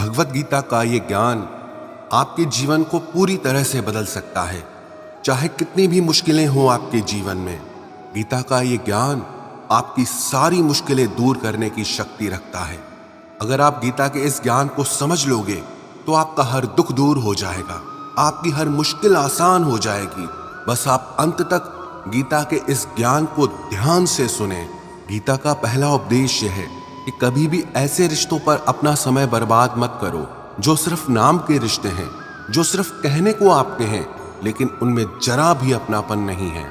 भगवत गीता का ये ज्ञान आपके जीवन को पूरी तरह से बदल सकता है। चाहे कितनी भी मुश्किलें हों आपके जीवन में, गीता का ये ज्ञान आपकी सारी मुश्किलें दूर करने की शक्ति रखता है। अगर आप गीता के इस ज्ञान को समझ लोगे तो आपका हर दुख दूर हो जाएगा, आपकी हर मुश्किल आसान हो जाएगी। बस आप अंत तक गीता के इस ज्ञान को ध्यान से सुने। गीता का पहला उपदेश यह है कि कभी भी ऐसे रिश्तों पर अपना समय बर्बाद मत करो जो सिर्फ नाम के रिश्ते हैं, जो सिर्फ कहने को आपके हैं लेकिन उनमें जरा भी अपनापन नहीं है।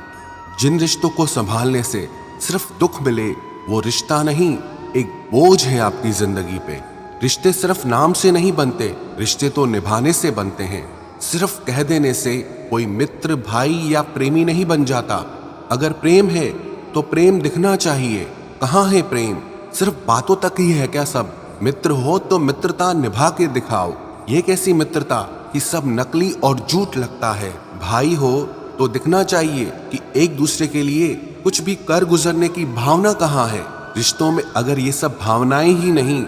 जिन रिश्तों को संभालने से सिर्फ दुख मिले वो रिश्ता नहीं, एक बोझ है आपकी जिंदगी पे। रिश्ते सिर्फ नाम से नहीं बनते, रिश्ते तो निभाने से बनते हैं। सिर्फ कह देने से कोई मित्र, भाई या प्रेमी नहीं बन जाता। अगर प्रेम है तो प्रेम दिखना चाहिए। कहाँ है प्रेम? सिर्फ बातों तक ही है क्या सब? मित्र हो तो मित्रता निभा के दिखाओ। ये कैसी मित्रता कि सब नकली और झूठ लगता है। भाई हो तो दिखना चाहिए कि एक दूसरे के लिए कुछ भी कर गुजरने की भावना कहाँ है। रिश्तों में अगर ये सब भावनाएं ही नहीं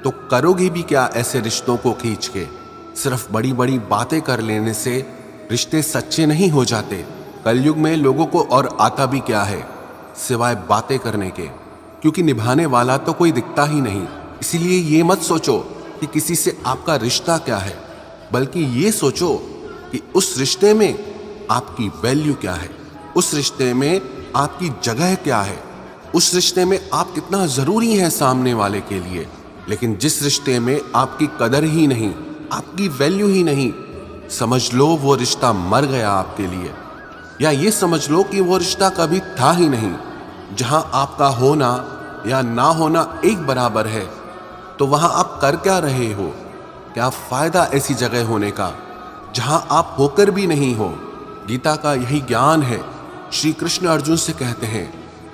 तो करोगे भी क्या ऐसे रिश्तों को खींच के? सिर्फ बड़ी बड़ी बातें कर लेने से रिश्ते सच्चे नहीं हो जाते। कलयुग में लोगों को और आता भी क्या है सिवाय बातें करने के, क्योंकि निभाने वाला तो कोई दिखता ही नहीं। इसीलिए ये मत सोचो कि किसी से आपका रिश्ता क्या है, बल्कि ये सोचो कि उस रिश्ते में आपकी वैल्यू क्या है, उस रिश्ते में आपकी जगह क्या है, उस रिश्ते में आप कितना जरूरी है सामने वाले के लिए। लेकिन जिस रिश्ते में आपकी कदर ही नहीं, आपकी वैल्यू ही नहीं, समझ लो वो रिश्ता मर गया आपके लिए। या ये समझ लो कि वो रिश्ता कभी था ही नहीं। जहां आपका होना या ना होना एक बराबर है तो वहां आप कर क्या रहे हो? क्या फायदा ऐसी जगह होने का जहां आप होकर भी नहीं हो? गीता का यही ज्ञान है। श्री कृष्ण अर्जुन से कहते हैं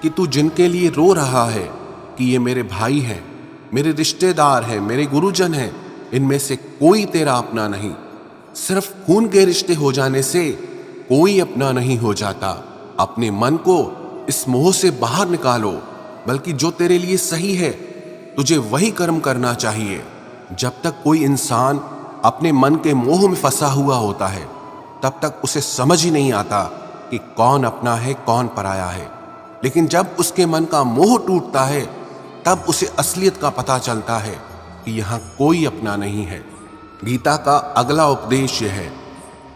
कि तू जिनके लिए रो रहा है कि ये मेरे भाई हैं, मेरे रिश्तेदार हैं, मेरे गुरुजन हैं, इनमें से कोई तेरा अपना नहीं। सिर्फ खून के रिश्ते हो जाने से कोई अपना नहीं हो जाता। अपने मन को इस मोह से बाहर निकालो, बल्कि जो तेरे लिए सही है तुझे वही कर्म करना चाहिए। जब तक कोई इंसान अपने मन के मोह में फंसा हुआ होता है तब तक उसे समझ ही नहीं आता कि कौन अपना है कौन पराया है। लेकिन जब उसके मन का मोह टूटता है तब उसे असलियत का पता चलता है कि यहाँ कोई अपना नहीं है। गीता का अगला उपदेश यह है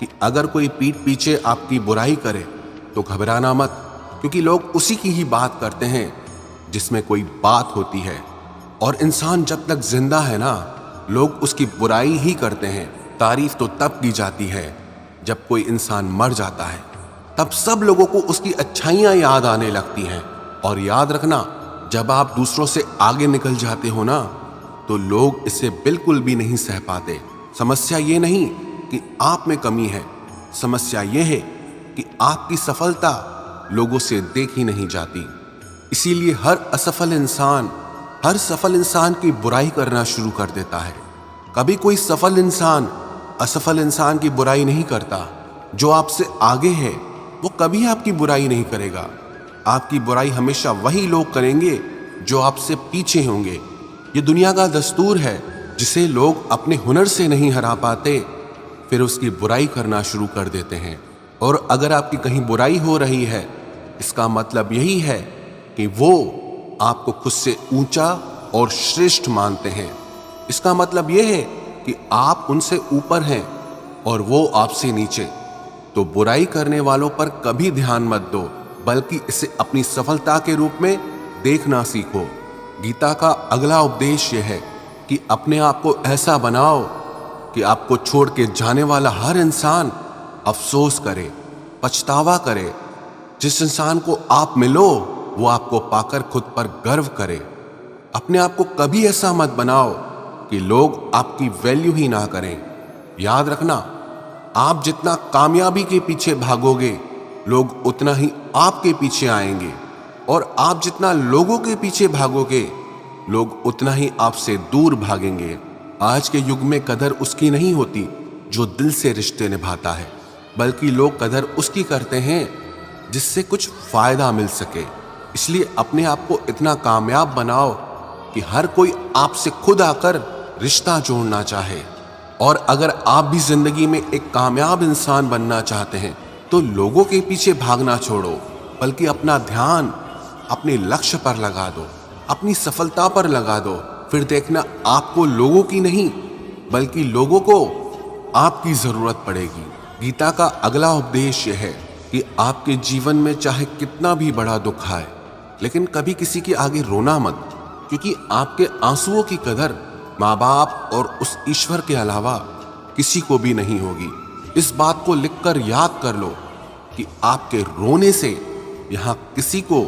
कि अगर कोई पीठ पीछे आपकी बुराई करे तो घबराना मत, क्योंकि लोग उसी की ही बात करते हैं जिसमें कोई बात होती है। और इंसान जब तक जिंदा है ना, लोग उसकी बुराई ही करते हैं। तारीफ तो तब की जाती है जब कोई इंसान मर जाता है, तब सब लोगों को उसकी अच्छाइयां याद आने लगती हैं। और याद रखना, जब आप दूसरों से आगे निकल जाते हो ना तो लोग इसे बिल्कुल भी नहीं सह पाते। समस्या ये नहीं कि आप में कमी है, समस्या ये है कि आपकी सफलता लोगों से देखी नहीं जाती। इसीलिए हर सफल इंसान की बुराई करना शुरू कर देता है। कभी कोई सफल इंसान असफल इंसान की बुराई नहीं करता। जो आपसे आगे है वो कभी आपकी बुराई नहीं करेगा। आपकी बुराई हमेशा वही लोग करेंगे जो आपसे पीछे होंगे। ये दुनिया का दस्तूर है। जिसे लोग अपने हुनर से नहीं हरा पाते फिर उसकी बुराई करना शुरू कर देते हैं। और अगर आपकी कहीं बुराई हो रही है इसका मतलब यही है कि वो आपको खुद से ऊंचा और श्रेष्ठ मानते हैं। इसका मतलब यह है कि आप उनसे ऊपर हैं और वो आपसे नीचे। तो बुराई करने वालों पर कभी ध्यान मत दो, बल्कि इसे अपनी सफलता के रूप में देखना सीखो। गीता का अगला उपदेश यह है कि अपने आप को ऐसा बनाओ कि आपको छोड़ के जाने वाला हर इंसान अफसोस करे, पछतावा करे। जिस इंसान को आप मिलो वो आपको पाकर खुद पर गर्व करे। अपने आप को कभी ऐसा मत बनाओ कि लोग आपकी वैल्यू ही ना करें। याद रखना, आप जितना कामयाबी के पीछे भागोगे लोग उतना ही आपके पीछे आएंगे, और आप जितना लोगों के पीछे भागोगे लोग उतना ही आपसे दूर भागेंगे। आज के युग में कदर उसकी नहीं होती जो दिल से रिश्ते निभाता है, बल्कि लोग कदर उसकी करते हैं जिससे कुछ फायदा मिल सके। इसलिए अपने आप को इतना कामयाब बनाओ कि हर कोई आपसे खुद आकर रिश्ता जोड़ना चाहे। और अगर आप भी जिंदगी में एक कामयाब इंसान बनना चाहते हैं तो लोगों के पीछे भागना छोड़ो, बल्कि अपना ध्यान अपने लक्ष्य पर लगा दो, अपनी सफलता पर लगा दो। फिर देखना आपको लोगों की नहीं बल्कि लोगों को आपकी जरूरत पड़ेगी। गीता का अगला उपदेश यह है कि आपके जीवन में चाहे कितना भी बड़ा दुख आए, लेकिन कभी किसी के आगे रोना मत, क्योंकि आपके आंसुओं की कदर माँ बाप और उस ईश्वर के अलावा किसी को भी नहीं होगी। इस बात को लिखकर याद कर लो कि आपके रोने से यहाँ किसी को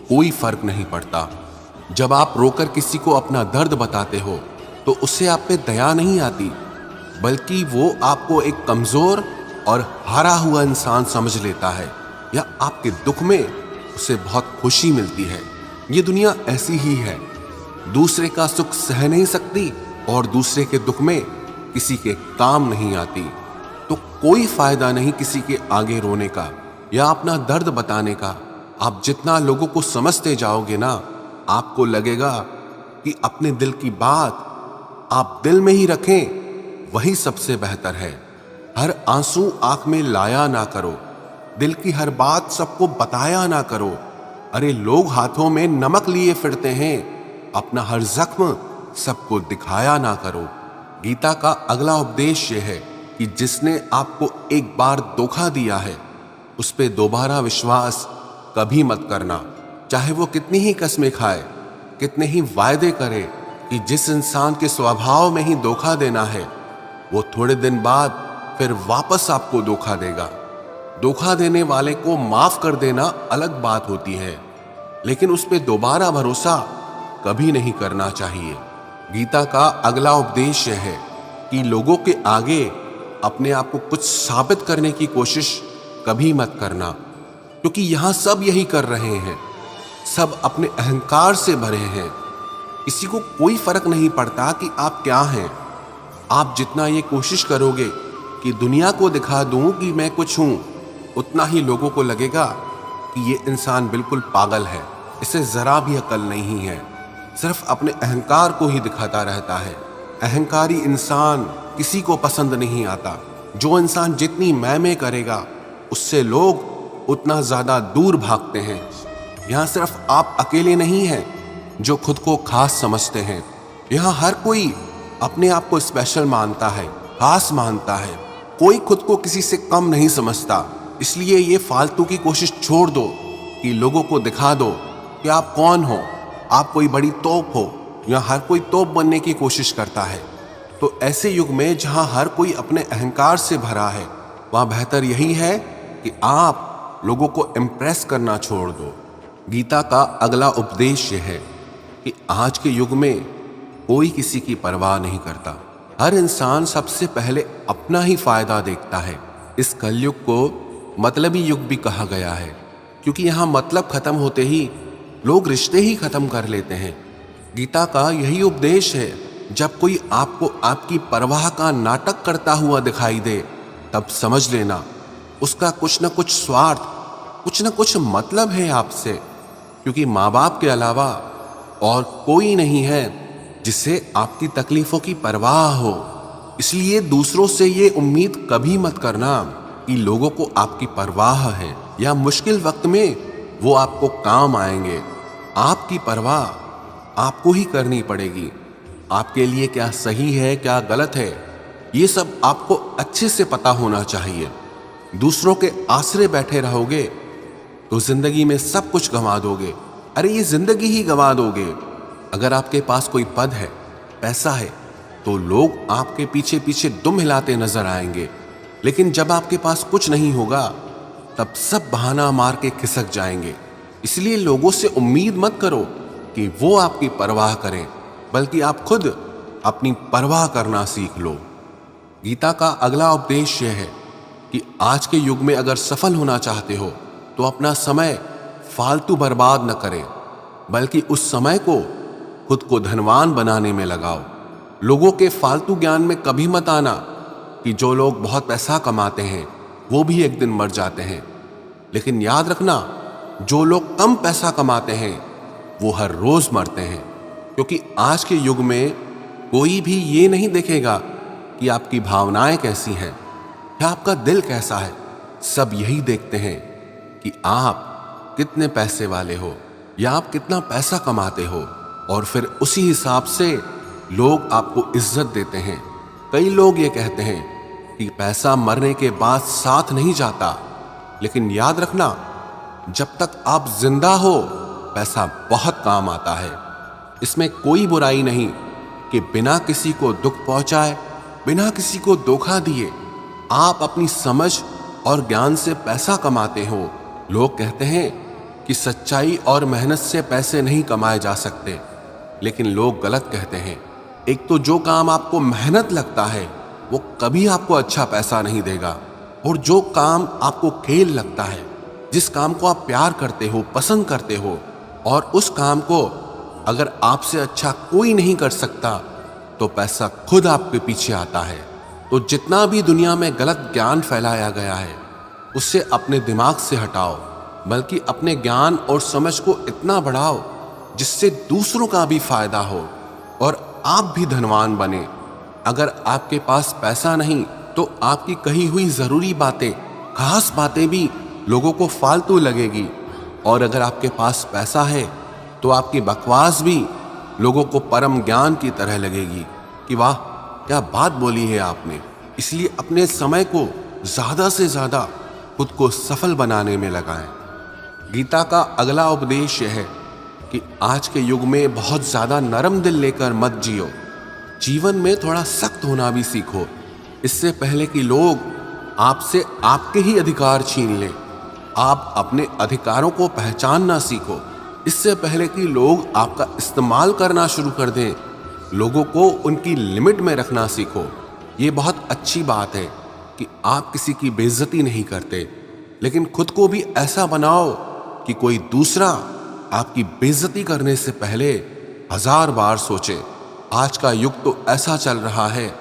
कोई फर्क नहीं पड़ता। जब आप रोकर किसी को अपना दर्द बताते हो तो उससे आप पे दया नहीं आती, बल्कि वो आपको एक कमजोर और हारा हुआ इंसान समझ लेता है, या आपके दुख में उसे बहुत खुशी मिलती है। ये दुनिया ऐसी ही है, दूसरे का सुख सह नहीं सकती और दूसरे के दुख में किसी के काम नहीं आती। तो कोई फायदा नहीं किसी के आगे रोने का या अपना दर्द बताने का। आप जितना लोगों को समझते जाओगे ना, आपको लगेगा कि अपने दिल की बात आप दिल में ही रखें, वही सबसे बेहतर है। हर आंसू आंख में लाया ना करो, दिल की हर बात सबको बताया ना करो। अरे लोग हाथों में नमक लिए फिरते हैं, अपना हर जख्म सबको दिखाया ना करो। गीता का अगला उपदेश यह है कि जिसने आपको एक बार धोखा दिया है उस पे दोबारा विश्वास कभी मत करना, चाहे वो कितनी ही कस्में खाए, कितने ही वायदे करे। कि जिस इंसान के स्वभाव में ही धोखा देना है वो थोड़े दिन बाद फिर वापस आपको धोखा देगा। धोखा देने वाले को माफ कर देना अलग बात होती है, लेकिन उस पे दोबारा भरोसा कभी नहीं करना चाहिए। गीता का अगला उपदेश यह है कि लोगों के आगे अपने आप को कुछ साबित करने की कोशिश कभी मत करना, क्योंकि यहां सब यही कर रहे हैं। सब अपने अहंकार से भरे हैं। किसी को कोई फर्क नहीं पड़ता कि आप क्या हैं। आप जितना ये कोशिश करोगे कि दुनिया को दिखा दूं कि मैं कुछ हूं, उतना ही लोगों को लगेगा कि ये इंसान बिल्कुल पागल है, इसे जरा भी अकल नहीं है, सिर्फ अपने अहंकार को ही दिखाता रहता है। अहंकारी इंसान किसी को पसंद नहीं आता। जो इंसान जितनी मैं करेगा उससे लोग उतना ज्यादा दूर भागते हैं। यहाँ सिर्फ आप अकेले नहीं हैं जो खुद को खास समझते हैं। यहाँ हर कोई अपने आप को स्पेशल मानता है, खास मानता है। कोई खुद को किसी से कम नहीं समझता। इसलिए ये फालतू की कोशिश छोड़ दो कि लोगों को दिखा दो कि आप कौन हो, आप कोई बड़ी तोप हो। या हर कोई तोप बनने की कोशिश करता है। तो ऐसे युग में जहां हर कोई अपने अहंकार से भरा है, वहां बेहतर यही है कि आप लोगों को इम्प्रेस करना छोड़ दो। गीता का अगला उपदेश यह है कि आज के युग में कोई किसी की परवाह नहीं करता। हर इंसान सबसे पहले अपना ही फायदा देखता है। इस कलयुग को मतलबी युग भी कहा गया है, क्योंकि यहाँ मतलब खत्म होते ही लोग रिश्ते ही खत्म कर लेते हैं। गीता का यही उपदेश है, जब कोई आपको आपकी परवाह का नाटक करता हुआ दिखाई दे तब समझ लेना उसका कुछ न कुछ स्वार्थ, कुछ न कुछ मतलब है आपसे, क्योंकि माँ बाप के अलावा और कोई नहीं है जिससे आपकी तकलीफों की परवाह हो। इसलिए दूसरों से ये उम्मीद कभी मत करना कि लोगों को आपकी परवाह है या मुश्किल वक्त में वो आपको काम आएंगे। आपकी परवाह आपको ही करनी पड़ेगी। आपके लिए क्या सही है, क्या गलत है, ये सब आपको अच्छे से पता होना चाहिए। दूसरों के आसरे बैठे रहोगे तो जिंदगी में सब कुछ गंवा दोगे। अरे ये जिंदगी ही गंवा दोगे। अगर आपके पास कोई पद है, पैसा है, तो लोग आपके पीछे पीछे दुम हिलाते नजर आएंगे। लेकिन जब आपके पास कुछ नहीं होगा तब सब बहाना मार के खिसक जाएंगे। इसलिए लोगों से उम्मीद मत करो कि वो आपकी परवाह करें, बल्कि आप खुद अपनी परवाह करना सीख लो। गीता का अगला उपदेश यह है कि आज के युग में अगर सफल होना चाहते हो तो अपना समय फालतू बर्बाद न करें, बल्कि उस समय को खुद को धनवान बनाने में लगाओ। लोगों के फालतू ज्ञान में कभी मत आना कि जो लोग बहुत पैसा कमाते हैं वो भी एक दिन मर जाते हैं। लेकिन याद रखना, जो लोग कम पैसा कमाते हैं वो हर रोज मरते हैं, क्योंकि आज के युग में कोई भी ये नहीं देखेगा कि आपकी भावनाएं कैसी हैं या आपका दिल कैसा है। सब यही देखते हैं कि आप कितने पैसे वाले हो या आप कितना पैसा कमाते हो, और फिर उसी हिसाब से लोग आपको इज्जत देते हैं। कई लोग ये कहते हैं कि पैसा मरने के बाद साथ नहीं जाता, लेकिन याद रखना, जब तक आप जिंदा हो पैसा बहुत काम आता है। इसमें कोई बुराई नहीं कि बिना किसी को दुख पहुंचाए, बिना किसी को धोखा दिए आप अपनी समझ और ज्ञान से पैसा कमाते हो। लोग कहते हैं कि सच्चाई और मेहनत से पैसे नहीं कमाए जा सकते, लेकिन लोग गलत कहते हैं। एक तो जो काम आपको मेहनत लगता है वो कभी आपको अच्छा पैसा नहीं देगा, और जो काम आपको खेल लगता है, जिस काम को आप प्यार करते हो, पसंद करते हो, और उस काम को अगर आपसे अच्छा कोई नहीं कर सकता तो पैसा खुद आपके पीछे आता है। तो जितना भी दुनिया में गलत ज्ञान फैलाया गया है उससे अपने दिमाग से हटाओ, बल्कि अपने ज्ञान और समझ को इतना बढ़ाओ जिससे दूसरों का भी फायदा हो और आप भी धनवान बने। अगर आपके पास पैसा नहीं तो आपकी कही हुई जरूरी बातें, खास बातें भी लोगों को फालतू लगेगी, और अगर आपके पास पैसा है तो आपकी बकवास भी लोगों को परम ज्ञान की तरह लगेगी कि वाह क्या बात बोली है आपने। इसलिए अपने समय को ज्यादा से ज्यादा खुद को सफल बनाने में लगाएं। गीता का अगला उपदेश यह है कि आज के युग में बहुत ज्यादा नरम दिल लेकर मत जियो, जीवन में थोड़ा सख्त होना भी सीखो। इससे पहले कि लोग आपसे आपके ही अधिकार छीन लें, आप अपने अधिकारों को पहचानना सीखो। इससे पहले कि लोग आपका इस्तेमाल करना शुरू कर दें, लोगों को उनकी लिमिट में रखना सीखो। ये बहुत अच्छी बात है कि आप किसी की बेइज्जती नहीं करते, लेकिन खुद को भी ऐसा बनाओ कि कोई दूसरा आपकी बेइज्जती करने से पहले 1000 बार सोचे। आज का युग तो ऐसा चल रहा है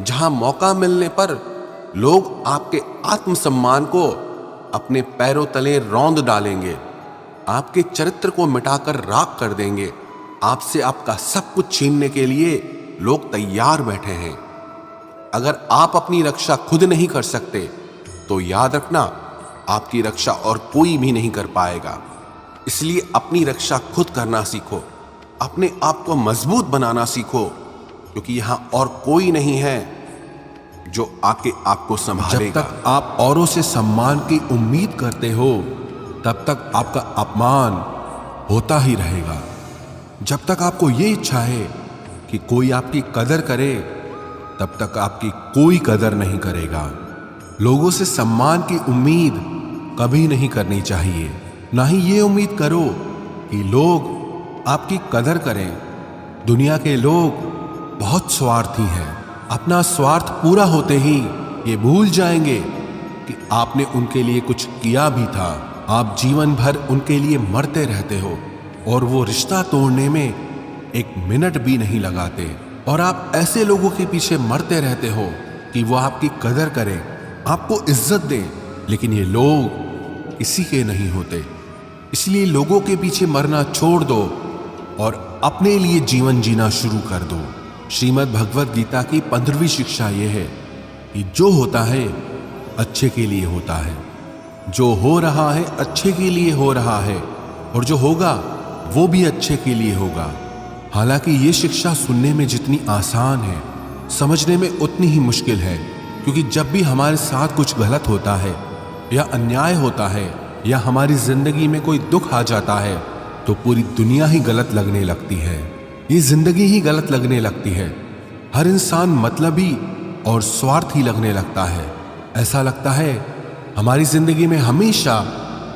जहां मौका मिलने पर लोग आपके आत्मसम्मान को अपने पैरों तले रौंद डालेंगे, आपके चरित्र को मिटाकर राख कर देंगे। आपसे आपका सब कुछ छीनने के लिए लोग तैयार बैठे हैं। अगर आप अपनी रक्षा खुद नहीं कर सकते तो याद रखना, आपकी रक्षा और कोई भी नहीं कर पाएगा। इसलिए अपनी रक्षा खुद करना सीखो, अपने आप को मजबूत बनाना सीखो, क्योंकि यहां और कोई नहीं है जो आके आपको संभालेगा। जब तक आप औरों से सम्मान की उम्मीद करते हो तब तक आपका अपमान होता ही रहेगा। जब तक आपको ये इच्छा है कि कोई आपकी कदर करे तब तक आपकी कोई कदर नहीं करेगा। लोगों से सम्मान की उम्मीद कभी नहीं करनी चाहिए। ना ही ये उम्मीद करो कि लोग आपकी कदर करें। दुनिया के लोग बहुत स्वार्थी हैं। अपना स्वार्थ पूरा होते ही ये भूल जाएंगे कि आपने उनके लिए कुछ किया भी था। आप जीवन भर उनके लिए मरते रहते हो और वो रिश्ता तोड़ने में एक मिनट भी नहीं लगाते, और आप ऐसे लोगों के पीछे मरते रहते हो कि वो आपकी कदर करें, आपको इज्जत दें, लेकिन ये लोग किसी के नहीं होते। इसलिए लोगों के पीछे मरना छोड़ दो और अपने लिए जीवन जीना शुरू कर दो। श्रीमद् भगवत गीता की 15वीं शिक्षा यह है कि जो होता है अच्छे के लिए होता है, जो हो रहा है अच्छे के लिए हो रहा है, और जो होगा वो भी अच्छे के लिए होगा। हालांकि ये शिक्षा सुनने में जितनी आसान है, समझने में उतनी ही मुश्किल है, क्योंकि जब भी हमारे साथ कुछ गलत होता है या अन्याय होता है या हमारी जिंदगी में कोई दुख आ जाता है तो पूरी दुनिया ही गलत लगने लगती है। ये जिंदगी ही गलत लगने लगती है। हर इंसान मतलबी और स्वार्थी लगने लगता है। ऐसा लगता है हमारी जिंदगी में हमेशा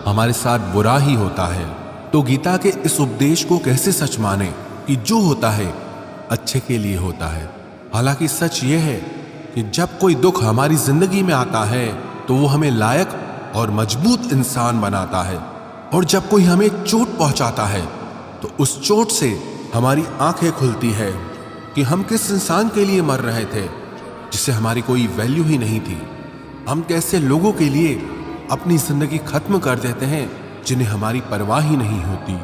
हमारे साथ बुरा ही होता है। तो गीता के इस उपदेश को कैसे सच माने कि जो होता है अच्छे के लिए होता है। हालांकि सच यह है कि जब कोई दुख हमारी जिंदगी में आता है तो वो हमें लायक और मजबूत इंसान बनाता है, और जब कोई हमें चोट पहुंचाता है तो उस चोट से हमारी आंखें खुलती है कि हम किस इंसान के लिए मर रहे थे जिससे हमारी कोई वैल्यू ही नहीं थी। हम कैसे लोगों के लिए अपनी जिंदगी खत्म कर देते हैं जिन्हें हमारी परवाह ही नहीं होती।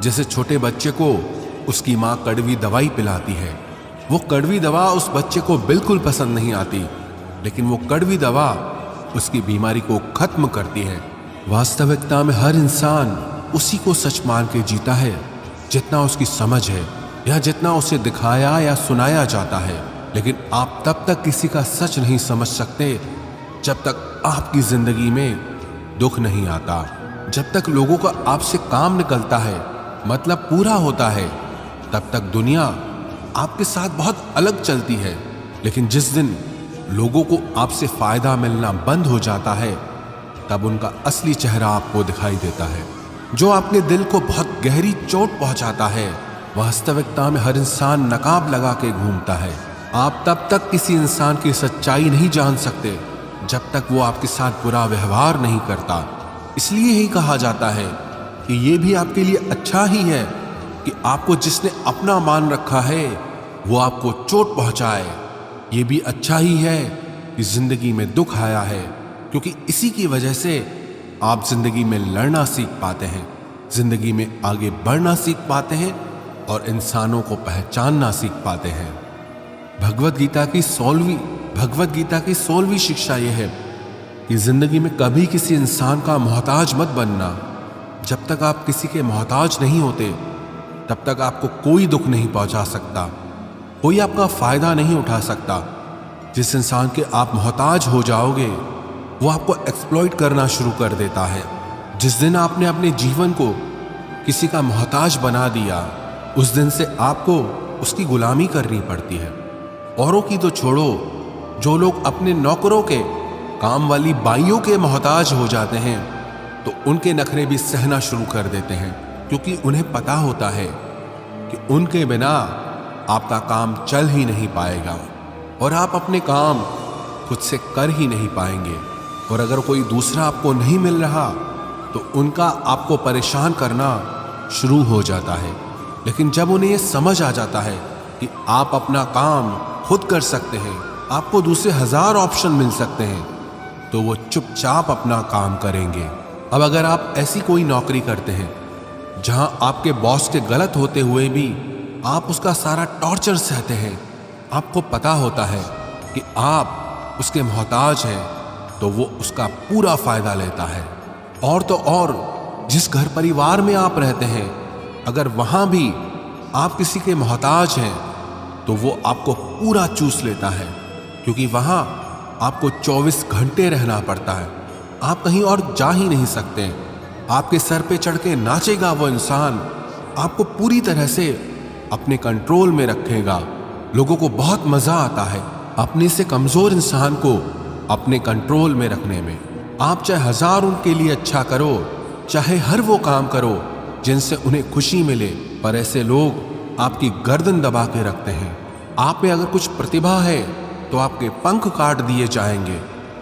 जैसे छोटे बच्चे को उसकी माँ कड़वी दवाई पिलाती है वो कड़वी दवा उस बच्चे को बिल्कुल पसंद नहीं आती, लेकिन वो कड़वी दवा उसकी बीमारी को खत्म करती है। वास्तविकता में हर इंसान उसी को सच मान के जीता है जितना उसकी समझ है या जितना उसे दिखाया या सुनाया जाता है। लेकिन आप तब तक किसी का सच नहीं समझ सकते जब तक आपकी जिंदगी में दुख नहीं आता, जब तक लोगों का आपसे काम निकलता है, मतलब पूरा होता है, तब तक दुनिया आपके साथ बहुत अलग चलती है। लेकिन जिस दिन लोगों को आपसे फायदा मिलना बंद हो जाता है, तब उनका असली चेहरा आपको दिखाई देता है। जो आपके दिल को बहुत गहरी चोट पहुंचाता है, वास्तविकता में हर इंसान नकाब लगा के घूमता है। आप तब तक किसी इंसान की सच्चाई नहीं जान सकते जब तक वो आपके साथ बुरा व्यवहार नहीं करता। इसलिए ही कहा जाता है कि ये भी आपके लिए अच्छा ही है कि आपको जिसने अपना मान रखा है वो आपको चोट पहुंचाए। ये भी अच्छा ही है कि जिंदगी में दुख आया है, क्योंकि इसी की वजह से आप जिंदगी में लड़ना सीख पाते हैं, जिंदगी में आगे बढ़ना सीख पाते हैं और इंसानों को पहचानना सीख पाते हैं। भगवत गीता की 16वीं शिक्षा यह है कि जिंदगी में कभी किसी इंसान का मोहताज मत बनना। जब तक आप किसी के मोहताज नहीं होते, तब तक आपको कोई दुख नहीं पहुंचा सकता, कोई आपका फायदा नहीं उठा सकता। जिस इंसान के आप मोहताज हो जाओगे, वो आपको एक्सप्लॉइट करना शुरू कर देता है। जिस दिन आपने अपने जीवन को किसी का मोहताज बना दिया, उस दिन से आपको उसकी गुलामी करनी पड़ती है। औरों की तो छोड़ो, जो लोग अपने नौकरों के, काम वाली बाइयों के मोहताज हो जाते हैं, तो उनके नखरे भी सहना शुरू कर देते हैं, क्योंकि उन्हें पता होता है कि उनके बिना आपका काम चल ही नहीं पाएगा और आप अपने काम खुद से कर ही नहीं पाएंगे। और अगर कोई दूसरा आपको नहीं मिल रहा, तो उनका आपको परेशान करना शुरू हो जाता है। लेकिन जब उन्हें यह समझ आ जाता है कि आप अपना काम खुद कर सकते हैं, आपको दूसरे 1000 ऑप्शन मिल सकते हैं, तो वो चुपचाप अपना काम करेंगे। अब अगर आप ऐसी कोई नौकरी करते हैं जहां आपके बॉस के गलत होते हुए भी आप उसका सारा टॉर्चर सहते हैं, आपको पता होता है कि आप उसके मोहताज हैं, तो वो उसका पूरा फायदा लेता है। और तो और जिस घर परिवार में आप रहते हैं, अगर वहां भी आप किसी के मोहताज हैं, तो वो आपको पूरा चूस लेता है, क्योंकि वहां आपको 24 घंटे रहना पड़ता है। आप कहीं और जा ही नहीं सकते। आपके सर पे चढ़ के नाचेगा वो इंसान, आपको पूरी तरह से अपने कंट्रोल में रखेगा। लोगों को बहुत मजा आता है अपने से कमजोर इंसान को अपने कंट्रोल में रखने में। आप चाहे 1000 उनके लिए अच्छा करो, चाहे हर वो काम करो जिनसे उन्हें खुशी मिले, पर ऐसे लोग आपकी गर्दन दबा के रखते हैं। आप में अगर कुछ प्रतिभा है तो आपके पंख काट दिए जाएंगे।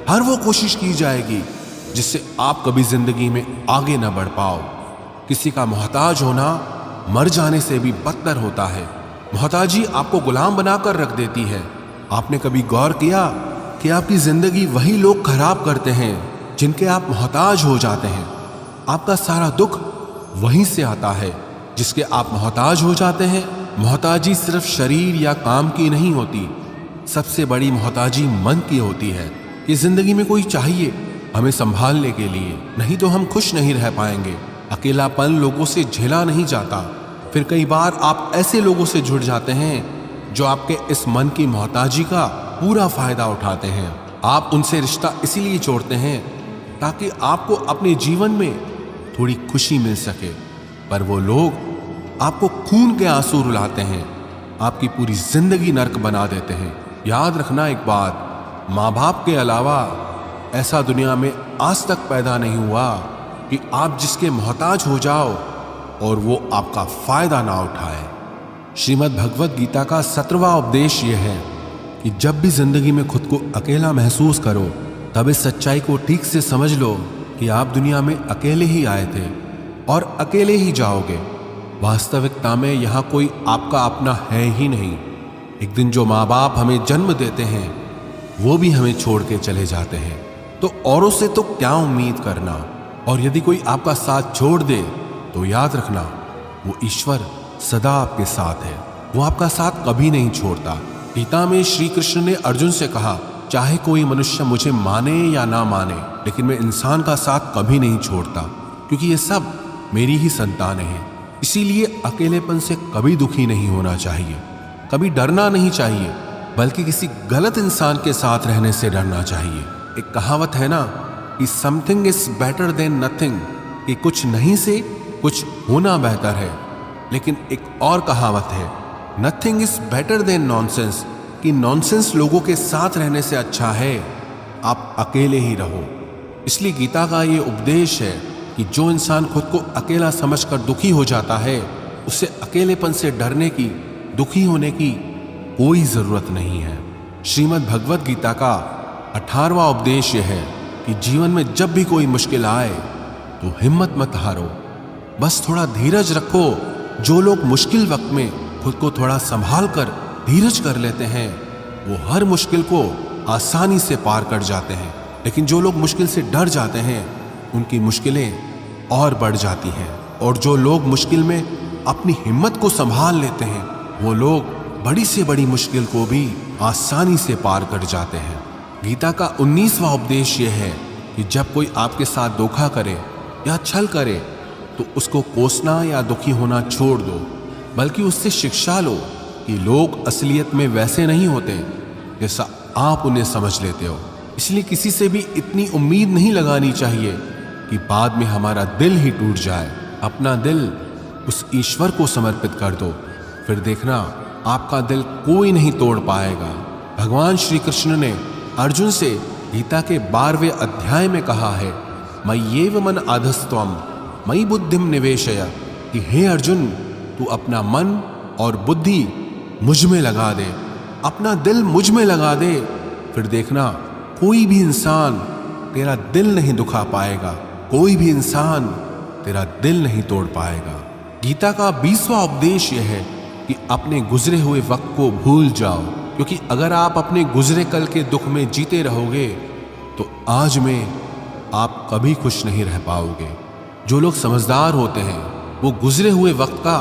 हर वो कोशिश की जाएगी जिससे आप कभी जिंदगी में आगे न बढ़ पाओ। किसी का मोहताज होना मर जाने से भी बदतर होता है। मोहताजी आपको गुलाम बनाकर रख देती है। आपने कभी गौर किया कि आपकी जिंदगी वही लोग खराब करते हैं जिनके आप मोहताज हो जाते हैं। आपका सारा दुख वहीं से आता है जिसके आप मोहताज हो जाते हैं। मोहताजी सिर्फ शरीर या काम की नहीं होती, सबसे बड़ी मोहताजी मन की होती है कि जिंदगी में कोई चाहिए हमें संभालने के लिए, नहीं तो हम खुश नहीं रह पाएंगे। अकेलापन लोगों से झेला नहीं जाता। फिर कई बार आप ऐसे लोगों से जुड़ जाते हैं जो आपके इस मन की मोहताजी का पूरा फायदा उठाते हैं। आप उनसे रिश्ता इसीलिए जोड़ते हैं ताकि आपको अपने जीवन में थोड़ी खुशी मिल सके, पर वो लोग आपको खून के आंसू रुलाते हैं, आपकी पूरी जिंदगी नर्क बना देते हैं। याद रखना एक बात, माँ बाप के अलावा ऐसा दुनिया में आज तक पैदा नहीं हुआ कि आप जिसके मोहताज हो जाओ और वो आपका फायदा ना उठाए। श्रीमद् भगवत गीता का 17वां उपदेश यह है कि जब भी जिंदगी में खुद को अकेला महसूस करो, तब इस सच्चाई को ठीक से समझ लो कि आप दुनिया में अकेले ही आए थे और अकेले ही जाओगे। वास्तविकता में यहाँ कोई आपका अपना है ही नहीं। एक दिन जो माँ बाप हमें जन्म देते हैं वो भी हमें छोड़ के चले जाते हैं, तो औरों से तो क्या उम्मीद करना। और यदि कोई आपका साथ छोड़ दे तो याद रखना वो ईश्वर सदा आपके साथ है। वो आपका साथ कभी नहीं छोड़ता। गीता में श्री कृष्ण ने अर्जुन से कहा, चाहे कोई मनुष्य मुझे माने या ना माने, लेकिन मैं इंसान का साथ कभी नहीं छोड़ता, क्योंकि ये सब मेरी ही संतानें हैं। इसीलिए अकेलेपन से कभी दुखी नहीं होना चाहिए, कभी डरना नहीं चाहिए, बल्कि किसी गलत इंसान के साथ रहने से डरना चाहिए। एक कहावत है ना कि something is better than nothing, कि कुछ नहीं से कुछ होना बेहतर है। लेकिन एक और कहावत है, nothing is better than nonsense, कि नॉनसेंस लोगों के साथ रहने से अच्छा है आप अकेले ही रहो। इसलिए गीता का ये उपदेश है कि जो इंसान खुद को अकेला समझकर दुखी हो जाता है, उसे अकेलेपन से डरने की, दुखी होने की कोई जरूरत नहीं है। श्रीमद् भगवत गीता का 18वां उपदेश यह है कि जीवन में जब भी कोई मुश्किल आए तो हिम्मत मत हारो, बस थोड़ा धीरज रखो। जो लोग मुश्किल वक्त में खुद को थोड़ा संभाल कर धीरज कर लेते हैं, वो हर मुश्किल को आसानी से पार कर जाते हैं। लेकिन जो लोग मुश्किल से डर जाते हैं, उनकी मुश्किलें और बढ़ जाती हैं। और जो लोग मुश्किल में अपनी हिम्मत को संभाल लेते हैं, वो लोग बड़ी से बड़ी मुश्किल को भी आसानी से पार कर जाते हैं। गीता का 19वां उपदेश यह है कि जब कोई आपके साथ धोखा करे या छल करे तो उसको कोसना या दुखी होना छोड़ दो, बल्कि उससे शिक्षा लो कि लोग असलियत में वैसे नहीं होते जैसा आप उन्हें समझ लेते हो। इसलिए किसी से भी इतनी उम्मीद नहीं लगानी चाहिए कि बाद में हमारा दिल ही टूट जाए। अपना दिल उस ईश्वर को समर्पित कर दो, फिर देखना आपका दिल कोई नहीं तोड़ पाएगा। भगवान श्री कृष्ण ने अर्जुन से गीता के 12वें अध्याय में कहा है, मय्येव मन आधस्त्वम मयि बुद्धिम निवेशय, कि हे अर्जुन, तू अपना मन और बुद्धि मुझ में लगा दे, अपना दिल मुझ में लगा दे, फिर देखना कोई भी इंसान तेरा दिल नहीं दुखा पाएगा, कोई भी इंसान तेरा दिल नहीं तोड़ पाएगा। गीता का 20वां उपदेश यह है कि अपने गुजरे हुए वक्त को भूल जाओ, क्योंकि अगर आप अपने गुजरे कल के दुख में जीते रहोगे तो आज में आप कभी खुश नहीं रह पाओगे। जो लोग समझदार होते हैं वो गुजरे हुए वक्त का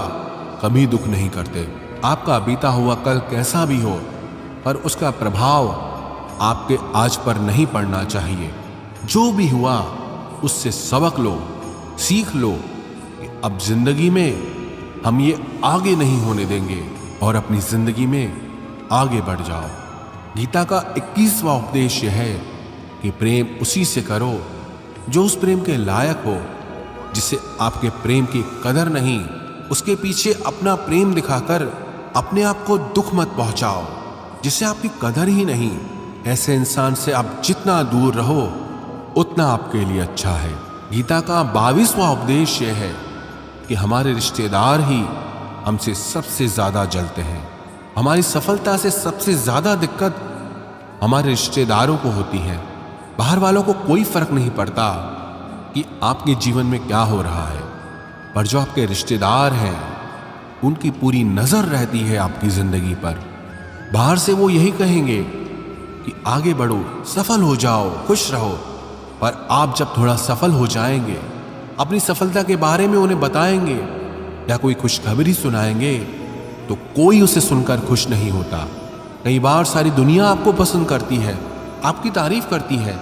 कभी दुख नहीं करते। आपका बीता हुआ कल कैसा भी हो, पर उसका प्रभाव आपके आज पर नहीं पड़ना चाहिए। जो भी हुआ उससे सबक लो, सीख लो कि अब जिंदगी में हम ये आगे नहीं होने देंगे और अपनी जिंदगी में आगे बढ़ जाओ। गीता का 21वां उपदेश यह है कि प्रेम उसी से करो जो उस प्रेम के लायक हो, जिसे आपके प्रेम की कदर नहीं, उसके पीछे अपना प्रेम दिखाकर अपने आप को दुख मत पहुंचाओ, जिसे आपकी कदर ही नहीं। ऐसे इंसान से आप जितना दूर रहो उतना आपके लिए अच्छा है। गीता का 22वां उपदेश यह है कि हमारे रिश्तेदार ही हमसे सबसे ज्यादा जलते हैं। हमारी सफलता से सबसे ज्यादा दिक्कत हमारे रिश्तेदारों को होती है। बाहर वालों को कोई फर्क नहीं पड़ता कि आपके जीवन में क्या हो रहा है, पर जो आपके रिश्तेदार हैं उनकी पूरी नजर रहती है आपकी जिंदगी पर। बाहर से वो यही कहेंगे कि आगे बढ़ो, सफल हो जाओ, खुश रहो, पर आप जब थोड़ा सफल हो जाएंगे, अपनी सफलता के बारे में उन्हें बताएंगे या कोई खुशखबरी सुनाएंगे तो कोई उसे सुनकर खुश नहीं होता। कई बार सारी दुनिया आपको पसंद करती है, आपकी तारीफ करती है,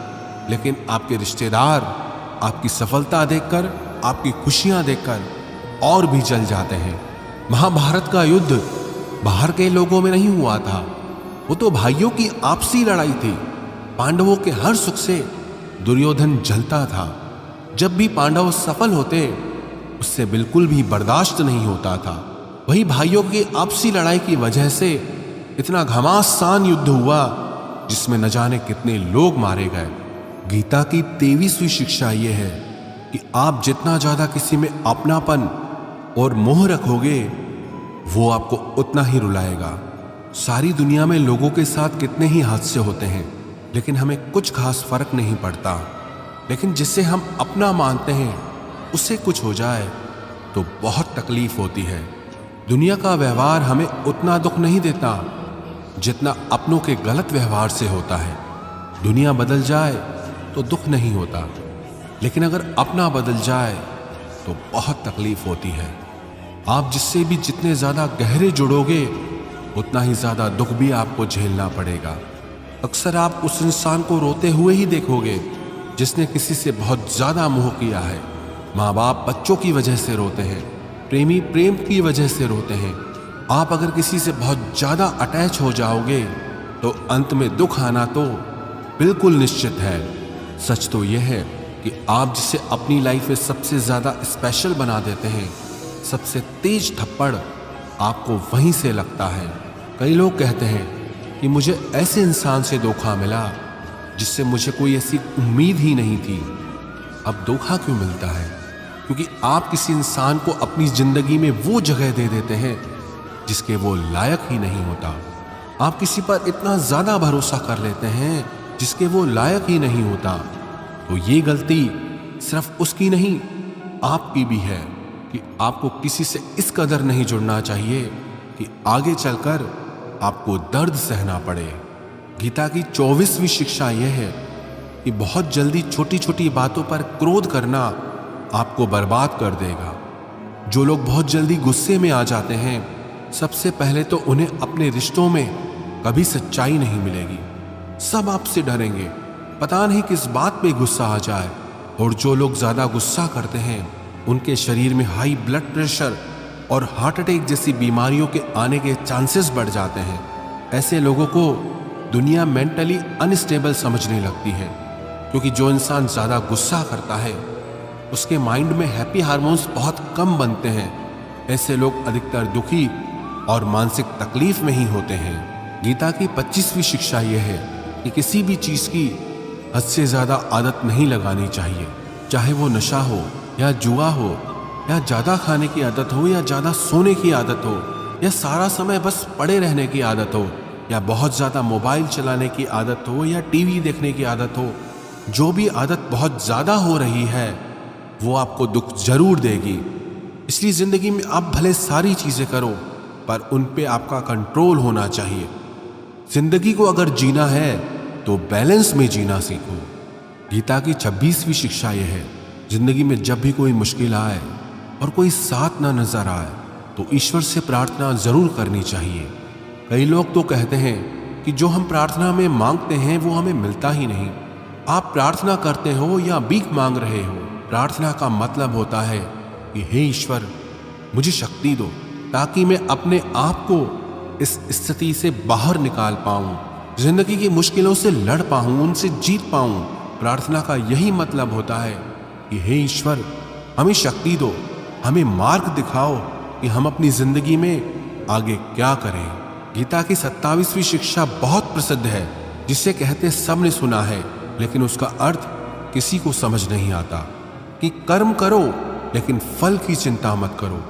लेकिन आपके रिश्तेदार आपकी सफलता देखकर, आपकी खुशियां देखकर और भी जल जाते हैं। महाभारत का युद्ध बाहर के लोगों में नहीं हुआ था, वो तो भाइयों की आपसी लड़ाई थी। पांडवों के हर सुख से दुर्योधन जलता था। जब भी पांडव सफल होते उससे बिल्कुल भी बर्दाश्त नहीं होता था। वही भाइयों की आपसी लड़ाई की वजह से इतना घमासान युद्ध हुआ जिसमें न जाने कितने लोग मारे गए। गीता की 23वीं शिक्षा यह है कि आप जितना ज्यादा किसी में अपनापन और मोह रखोगे वो आपको उतना ही रुलाएगा। सारी दुनिया में लोगों के साथ कितने ही हादसे होते हैं, लेकिन हमें कुछ खास फर्क नहीं पड़ता। लेकिन जिसे हम अपना मानते हैं उससे कुछ हो जाए तो बहुत तकलीफ होती है। दुनिया का व्यवहार हमें उतना दुख नहीं देता जितना अपनों के गलत व्यवहार से होता है। दुनिया बदल जाए तो दुख नहीं होता, लेकिन अगर अपना बदल जाए तो बहुत तकलीफ होती है। आप जिससे भी जितने ज्यादा गहरे जुड़ोगे उतना ही ज्यादा दुख भी आपको झेलना पड़ेगा। अक्सर आप उस इंसान को रोते हुए ही देखोगे जिसने किसी से बहुत ज्यादा मोह किया है। माँ बाप बच्चों की वजह से रोते हैं, प्रेमी प्रेम की वजह से रोते हैं। आप अगर किसी से बहुत ज्यादा अटैच हो जाओगे तो अंत में दुख आना तो बिल्कुल निश्चित है। सच तो यह है कि आप जिसे अपनी लाइफ में सबसे ज्यादा स्पेशल बना देते हैं, सबसे तेज थप्पड़ आपको वहीं से लगता है। कई लोग कहते हैं कि मुझे ऐसे इंसान से धोखा मिला जिससे मुझे कोई ऐसी उम्मीद ही नहीं थी। अब धोखा क्यों मिलता है? क्योंकि आप किसी इंसान को अपनी जिंदगी में वो जगह दे देते हैं जिसके वो लायक ही नहीं होता। आप किसी पर इतना ज्यादा भरोसा कर लेते हैं जिसके वो लायक ही नहीं होता। तो ये गलती सिर्फ उसकी नहीं, आपकी भी है कि आपको किसी से इस कदर नहीं जुड़ना चाहिए कि आगे चलकर आपको दर्द सहना पड़े। गीता की 24वीं शिक्षा यह है कि बहुत जल्दी छोटी छोटी बातों पर क्रोध करना आपको बर्बाद कर देगा। जो लोग बहुत जल्दी गुस्से में आ जाते हैं, सबसे पहले तो उन्हें अपने रिश्तों में कभी सच्चाई नहीं मिलेगी। सब आपसे डरेंगे, पता नहीं किस बात पे गुस्सा आ जाए। और जो लोग ज्यादा गुस्सा करते हैं उनके शरीर में हाई ब्लड प्रेशर और हार्ट अटैक जैसी बीमारियों के आने के चांसेस बढ़ जाते हैं। ऐसे लोगों को दुनिया मेंटली अनस्टेबल समझने लगती है, क्योंकि जो इंसान ज्यादा गुस्सा करता है उसके माइंड में हैप्पी हार्मोन्स बहुत कम बनते हैं। ऐसे लोग अधिकतर दुखी और मानसिक तकलीफ में ही होते हैं। गीता की 25वीं शिक्षा यह है कि किसी भी चीज की हद से ज्यादा आदत नहीं लगानी चाहिए, चाहे वो नशा हो या जुआ हो या ज्यादा खाने की आदत हो या ज्यादा सोने की आदत हो या सारा समय बस पड़े रहने की आदत हो या बहुत ज्यादा मोबाइल चलाने की आदत हो या टीवी देखने की आदत हो। जो भी आदत बहुत ज्यादा हो रही है वो आपको दुख जरूर देगी। इसलिए जिंदगी में आप भले सारी चीजें करो पर उन पे आपका कंट्रोल होना चाहिए। जिंदगी को अगर जीना है तो बैलेंस में जीना सीखो। गीता की 26वीं शिक्षा यह है, जिंदगी में जब भी कोई मुश्किल आए और कोई साथ ना नजर आए तो ईश्वर से प्रार्थना जरूर करनी चाहिए। कई लोग तो कहते हैं कि जो हम प्रार्थना में मांगते हैं वो हमें मिलता ही नहीं। आप प्रार्थना करते हो या भीख मांग रहे हो, प्रार्थना का मतलब होता है कि हे ईश्वर, मुझे शक्ति दो ताकि मैं अपने आप को इस स्थिति से बाहर निकाल पाऊं, जिंदगी की मुश्किलों से लड़ पाऊं, उनसे जीत पाऊं। प्रार्थना का यही मतलब होता है कि हे ईश्वर, हमें शक्ति दो, हमें मार्ग दिखाओ कि हम अपनी जिंदगी में आगे क्या करें। गीता की 27वीं शिक्षा बहुत प्रसिद्ध है, जिसे कहते सब ने सुना है, लेकिन उसका अर्थ किसी को समझ नहीं आता कि कर्म करो लेकिन फल की चिंता मत करो।